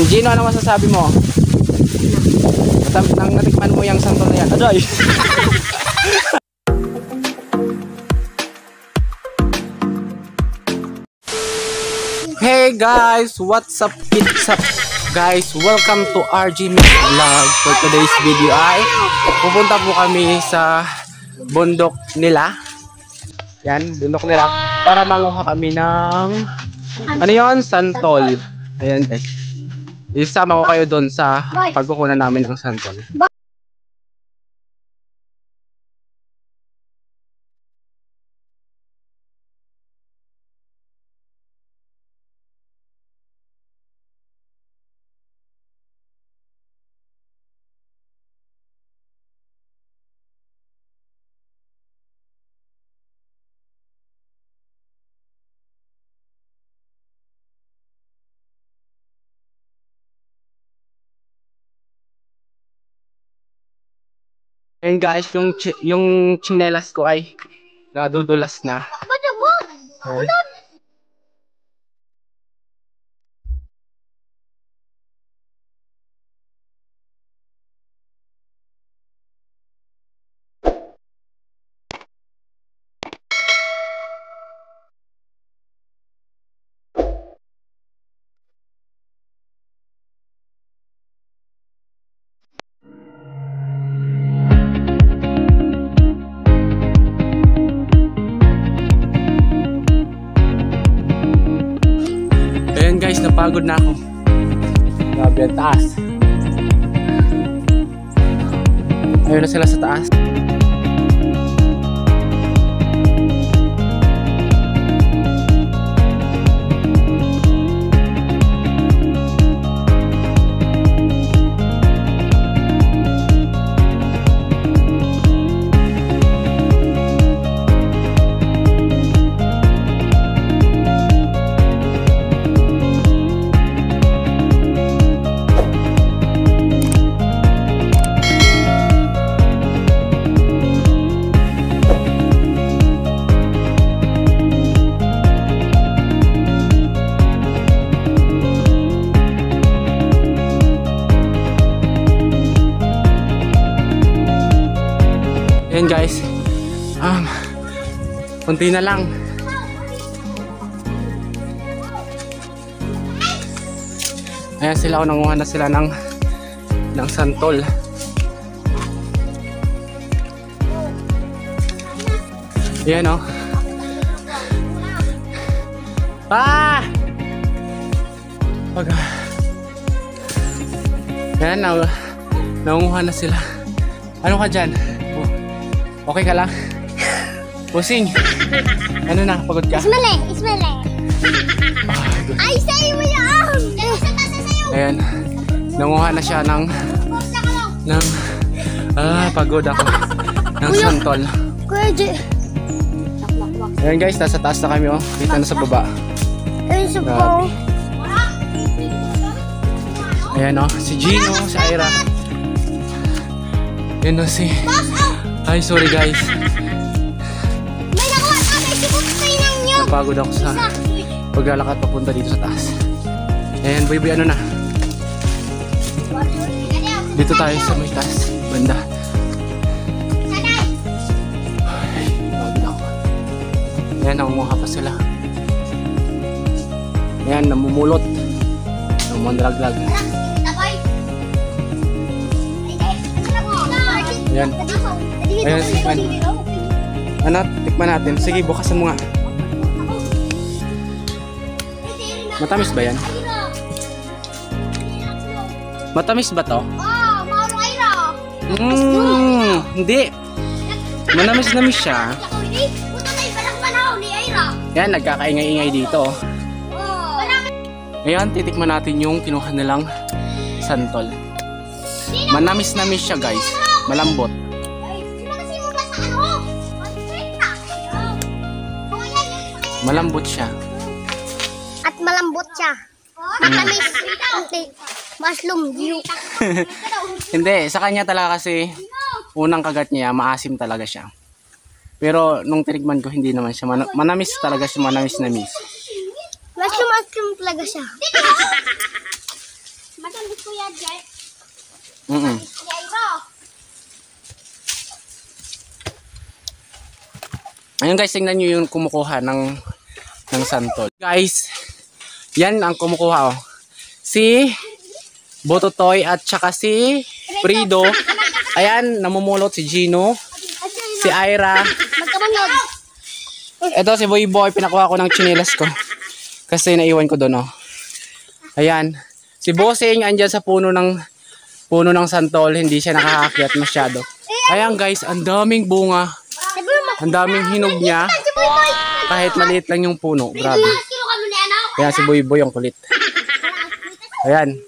Gino, ano masasabi mo? Nang natikman mo yung santol na yan. Adoy! Hey guys! What's up? It's up guys! Welcome to RG Mix Vlog. For today's video ay pupunta po kami sa bundok nila. Yan, bundok nila. Para manguha kami ng ano yon? Santol. Ayan guys. Isama ko kayo doon sa pagkukunan namin ng santol. Ayan guys, yung tsinelas ko ay nadudulas na. Ayan. Ayan guys, napagod na ako. Grabe ang taas. Ayun na sila sa taas. Ayan guys, kunti na lang. Ayan sila, nanguha na sila ng santol. Ayan o. Ayan, nanguha na sila. Ano ka dyan? Okay ka lang? Pusing. Ano na? Pagod ka? Ismali! Ay, sa'yo mo yan! Ayan. Nanguha na siya ng pagod ako. Ng santol. Kuya J. Ayan guys, nasa taas na kami oh. Dito na sa baba. Ayun sa po. Ayan oh. Si Gino, si Ira. Ayan oh si... Ay, sorry guys. May nakuha kami, sikot kayo ng nyo. Napagod ako sa paglalakad papunta dito sa taas. Ayan, boy, ano na. Dito tayo sa may taas. Banda. Ay, pagod ako. Ayan, nangunguha pa sila. Ayan, namumulot. Namundraglag. Ayan. Ayan, tikman. Ano, tikman natin. Sige, bukasan mo nga. Matamis ba yan? Matamis ba to? Hindi. Manamis-namis siya. Ayan, nagkakaingay-ingay dito. Ayan, titikman natin yung kinuha nilang santol. Manamis-namis siya guys. Malambot. Malambot siya. At malambot siya. Matamis. Mushroom view. Hindi, sa kanya talaga kasi unang kagat niya, maasim talaga siya. Pero nung tinigman ko, hindi naman siya. Manamis talaga siya, manamis-namis. Mushroom talaga siya. Ayun guys, tingnan nyo yung kumukuha ng santol. Guys, yan ang kumukuha oh. Si Bototoy at saka si Frido. Ayan, namumulot si Gino. Si Ira. Magkabanyog. Ito si Boy Boy, pinakuha ko ng tsinelas ko. Kasi naiwan ko doon oh. Ayan. Si Bossing andyan sa puno ng santol, hindi siya nakakakyat masyado. Ayan guys, ang daming bunga. Ang daming hinog niya. Kahit maliit lang yung puno, grabe. Ayan si Boy Boy ang kulit. Ayan.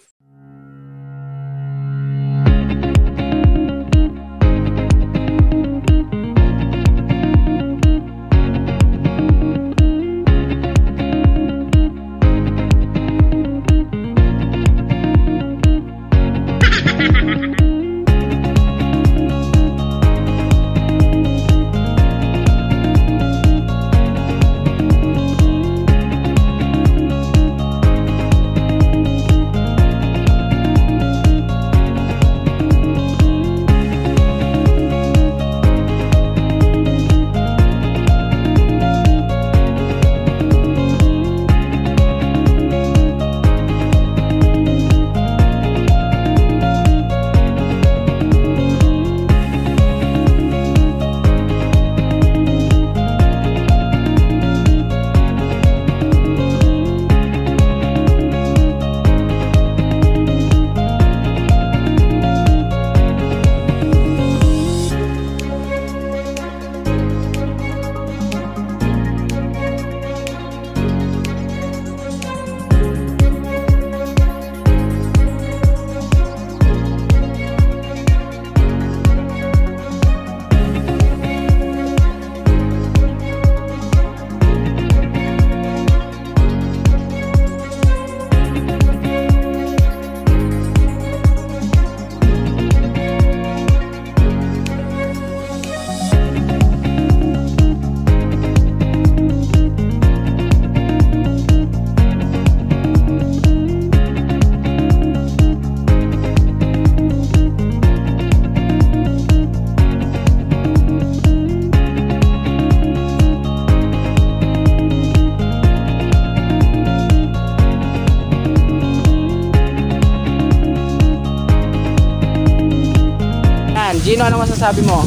Gino, ano masasabi mo?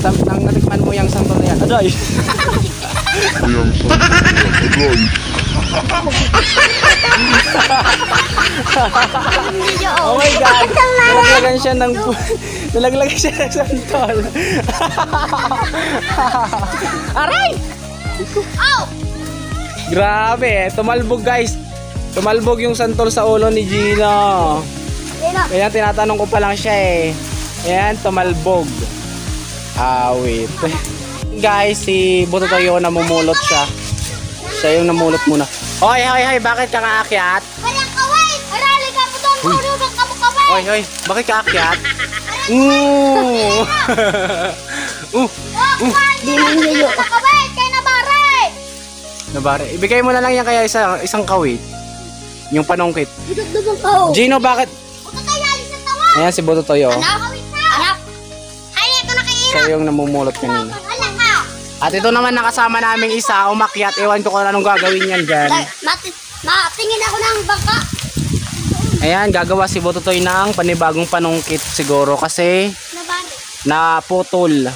Nang natikman mo yung santol na yan. Aday! Oh my God! Nalaglagan siya ng santol. Aray! Oh! Grabe! Tumalbog guys! Tumalbog yung santol sa ulo ni Gino. Kaya tinatanong ko pa lang siya eh. Ayan, tumalbog. Wait. Guys, si Bototoy namumulot siya. Siya yung namulot muna. Hoy, bakit ka kaakyat? Walang kaway! Arali ka po doon! Mahulubang ka mo kaway! Hoy, bakit ka kaakyat? Di man niyo kaway! Kaya nabaray! Nabare. Ibigay mo na lang yan kaya isang kawit. Yung panungkit. Dudog-dugong ka. Gino, bakit? Ayan si Bototoy. Anak! Ay, ito na kay Ira! Siya yung namumulot kanina. Anak ka! At ito naman nakasama naming isa, umakyat. Ewan ko kung anong gagawin yan dyan. Matingin ako ng bangka. Ayan, gagawa si Bototoy ng panibagong panungkit siguro kasi naputol.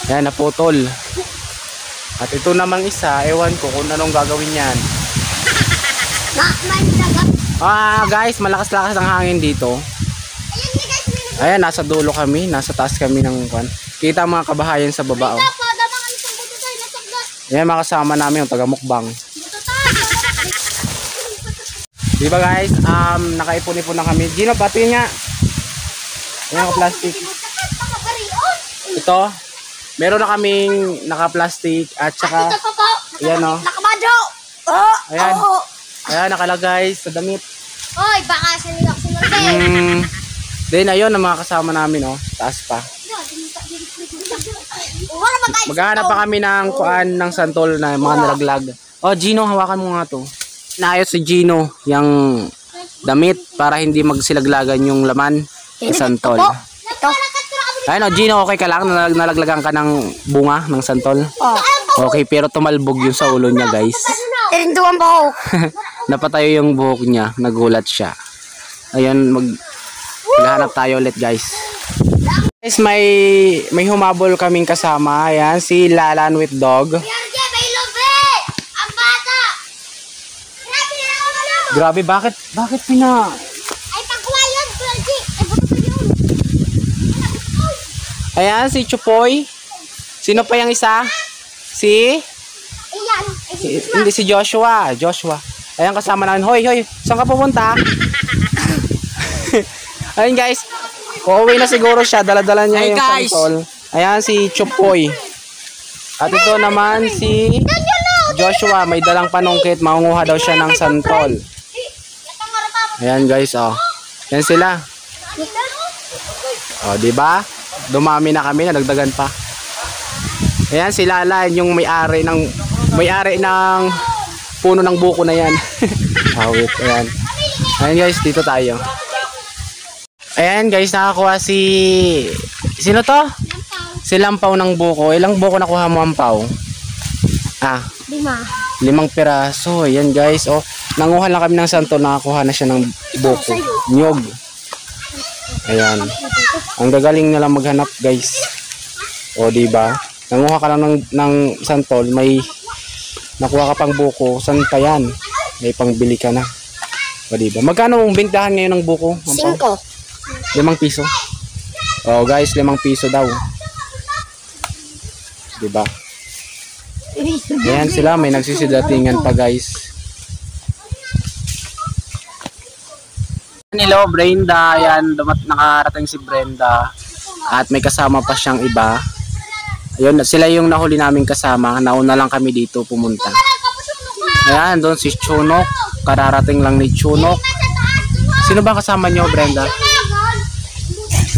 Ayan, naputol. At ito namang isa, ewan ko kung anong gagawin yan. Guys, malakas-lakas ang hangin dito. Ayan, nasa dulo kami, nasa taas kami ng kwan. Kita ang mga kabahayan sa baba. Ayan, makasama namin yung taga-mukbang. Diba guys, nakaipon-ipon na kami. Gino, batiin nga. Ayan, naka-plastic. Ito, meron na kaming naka-plastic at saka, ayan o. Nakabadyo! Ayan, ayan, nakalagay sa damit. Oy, baka sinilak sinulbin. Then ayun ang mga kasama namin oh, taas pa. Maghahanap pa kami ng kuan ng santol na mga nalaglag. Oh, Gino, hawakan mo nga to. Naayos si Gino yung damit para hindi magsilaglagan yung laman ng santol. Ito. Ayun o, Gino, okay ka lang? Nalaglagan ka ng bunga ng santol? Oh. Okay, pero tumalbog yun sa ulo niya, guys. Tirinduan pa ako. Napatayo yung buhok niya, nagulat siya. Ayun, maghanap tayo ulit, guys. Guys, may humabol kaming kasama. Ayan, si Lalan with dog. May lobe! Ang bata! Grabe na ako naman! Grabe, bakit pina... Ay, pagkuha yun, Georgie! Ay, buto yun! Ayan, si Chupoy. Sino pa yung isa? Ayan! Hindi, si Joshua. Ayan, kasama namin. Hoy, saan ka pupunta? Ayun, guys. Uuwi na siguro siya. Dala-dala niya yung santol. Ayan, si Chupoy. At ito naman si Joshua. May dalang panungkit. Maunguha daw siya ng santol. Ayan, guys, oh. Yan sila. Oh, di ba? Dumami na kami, nadagdagan pa. Ayan, si Lalan, yung may-ari ng puno ng buko na yan. Wait, ayan. Ayan, guys, dito tayo. Ayan, guys, nakakuha sino to? Si Lampaw ng buko. Ilang buko nakuha mo, Ampaw? 5 piraso. Ayan, guys, oh. Nanguha lang kami ng santol, nakakuha na siya ng buko. Nyog. Ayan. Ang gagaling na lang maghanap, guys. O, diba? Nanguha ka lang ng santol, may nakuha ka pang buko. Saan pa yan? May pangbili ka na. O, diba? Magkano mong bintahan ngayon ng buko? 5. 5 piso. O, guys, 5 piso daw. Diba? Ayan sila, may nagsisidatingan pa, guys. Hello, Brenda. Ayan, nakarating si Brenda. At may kasama pa siyang iba. Ayun, sila yung nahuli naming kasama. Nauna lang kami dito pumunta. Ayan, doon si Chunok. Kararating lang ni Chunok. Sino ba kasama nyo, Brenda?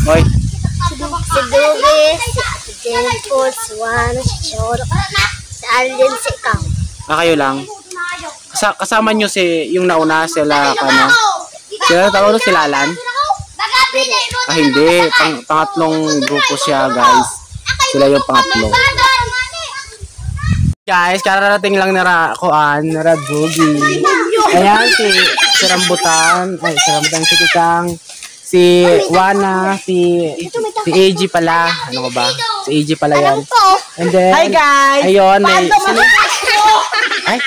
Hoy. Si Dugi, si Dimple, si Juan, si Choro, si Alden, si Ikaw. Kayo lang. Kasama nyo yung nauna sila, sila tawag si Lalan? Hindi. Pangatlong grupo siya, guys. Sila yung pangatlo. Guys, kararating lang na Dugi. Ayan, si Rambutan. Ay, si Rambutan, si Kikang. Si Wana, si AG pala. Ano ko ba? Si AG pala yan. And then, hi guys! Ayun, may... Ay,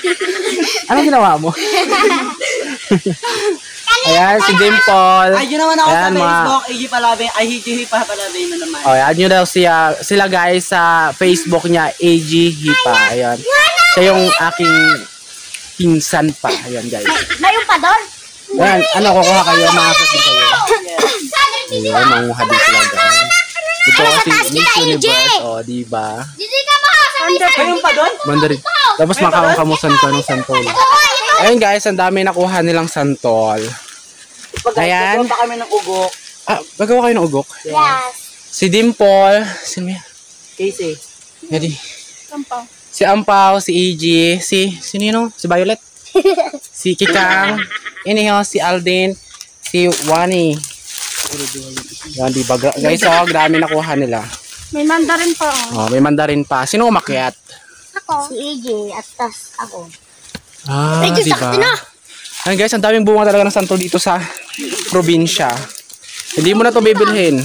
anong ginawa mo? Ayan, si Dimple. Ay, yun naman ako ayan, sa Facebook. AG Palabing. Ay, Hipa Palabing na naman. O, add nyo daw sila guys sa Facebook niya, AG Hipa. Ayan. Siya yung aking pinsan pa. Ayan, guys. Mayroon pa doon? Ayan, kukuha kayo, makakot din kayo. Ayan, manguha din sila, guys. Ito si Miss Universe, o, diba? Mayroon pa doon? Mandarin. Tapos makakamusan ko ng santol. Ayan, guys, ang dami nakuha nilang santol. Ayan. Pagkakot pa kami ng ugok. Gagawa kayo ng ugok? Yes. Si Dimple. Casey. Ready? Si Ampaw, si EG, si Nino, si Violet. Si Kikang. Iniho, si Alden. Si Wani. Yan, diba? Guys, grabe nakuha nila. May mandarin pa. May mandarin pa. Sino umakyat? Ako. Si AJ at tas ako. Diba? Ayan guys, ang daming bunga talaga ng santol dito sa probinsya. Hindi mo na to bibilhin,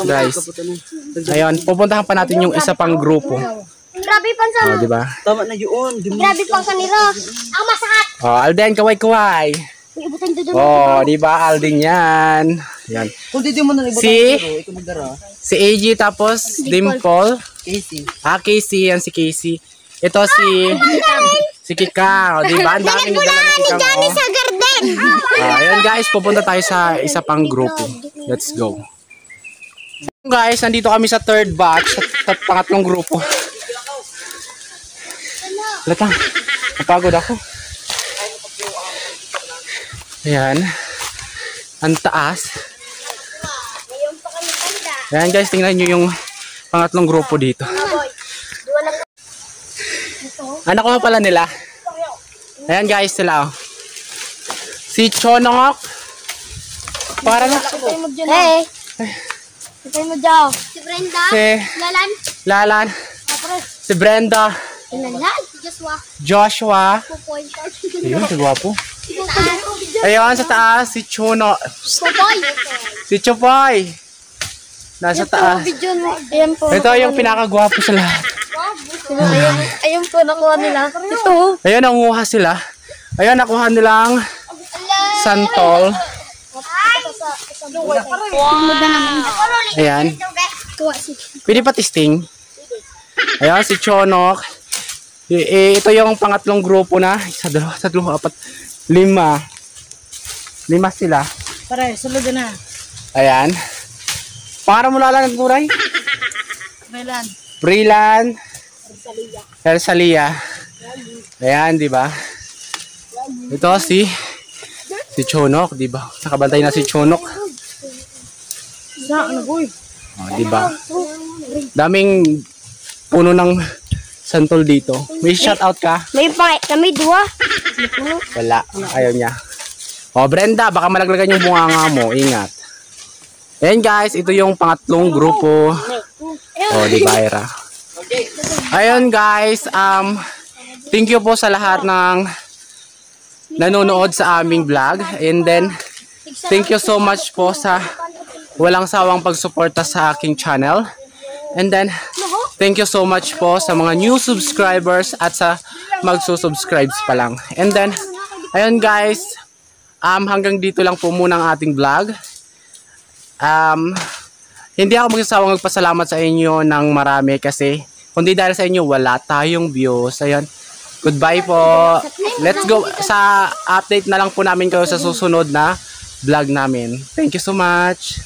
guys. Ayun, pupuntahan pa natin yung isa pang grupo. Grabe pansan. Diba? Tama na yun. Grabe pansan nila. Ang masakat. Alden, kaway-kaway. Ibutin doon. Diba? Alden yan. Yan. Kung di mo na ibutan ito magdara. Si AG tapos Dimple. Casey. Casey, yan si Casey. Ito si Kika, di ba? Ang daming dala ng Kika. Sa garden. Ayan guys, pupunta tayo sa isa pang grupo. Let's go. Guys, nandito kami sa third batch, sa pangatlong grupo. Latang, napagod ako. Ayan. Ang taas. Ayan guys, tingnan nyo yung pangatlong grupo dito. Anak ko pala nila. Ayan guys, sila. Si Chonok. Para na. Hey. Sipay mo dyan. Si Brenda. Si Lalan. Lalan. Si Brenda. Lalan. Joshua. Joshua. Pupoy. Ayun, si Gwapo. Ayun, sa taas, si Chono. Pupoy. Si Chopoy. Nasa taas. Video mo. Ayan po. Ito yung pinakagwapo sa lahat. Ayun po nakuha nila. Ito. Ayun, nanguha sila. Ayun, nakuha nilang santol. Ayan. Pwede pa testing. Ayan, si Chonok. Ito yung pangatlong grupo na. Isa, dalawa, tatlo, apat, 5. 5 sila. Pare, sulod na. Ayan. Pangarap mo lala ng turay? Melan. Brilan. Ersalia. Ayan, di ba? Ito si Chonok, di ba? Nakabantay na si Chonok. Sa ano boy? Oh, di ba? Daming puno ng santol dito. May shoutout ka? May pa kami dua. Wala. Ayaw niya. Oh, Brenda, baka malaglagan yung bunganga mo. Ingat. Ayan guys, ito yung pangatlong grupo. Oh, di ba, Ira? Ayun guys, thank you po sa lahat ng nanonood sa aming vlog. And then, thank you so much po sa walang sawang pagsuporta sa aking channel. And then, thank you so much po sa mga new subscribers at sa magsusubscribes pa lang. And then, ayun guys, hanggang dito lang po muna ang ating vlog. Hindi ako magsasawang magpasalamat sa inyo ng marami kasi kundi dahil sa inyo wala tayong views. Ayun. Goodbye po. Let's go sa update na lang po namin kayo sa susunod na vlog namin. Thank you so much.